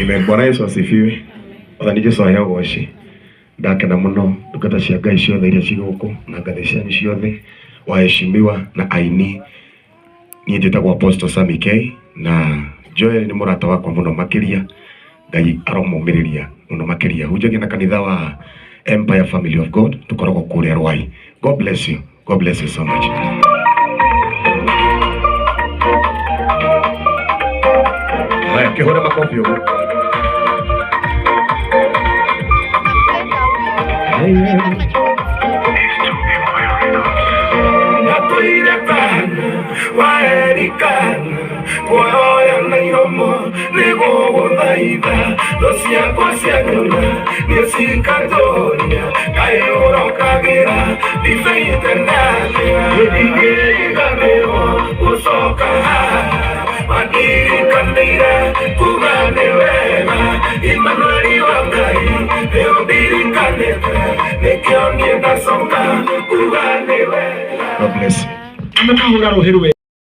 Amen. Bwana Yesu asifiwe. Wathani Jesu ayagoce. Ndakena muno ndungata cia Ngai ciothe iria ciguku na ngathĩ cianyu ciothe, waheshimiwa na aini. Niĩ njĩtagwo Apostle Sammy K na Joel nĩ mũrata wakwa muno makĩria. Ngai aromũmĩrĩria muno makĩria. Hunjagia na kanitha wa Empire Family of God tukoragwo kũrĩa Rwai. God bless you. God bless you so much. Haya, kĩhũre makofi ũguo. Waerikana kuoya na iromo nigo thaitha dosia kwasia nyona nisikatoria kairo kagira difeite nane igigameo usoka madirikandira kugane wema Emmanuel wangai eodirikandete nekionye dasoka kugane wema. God bless you.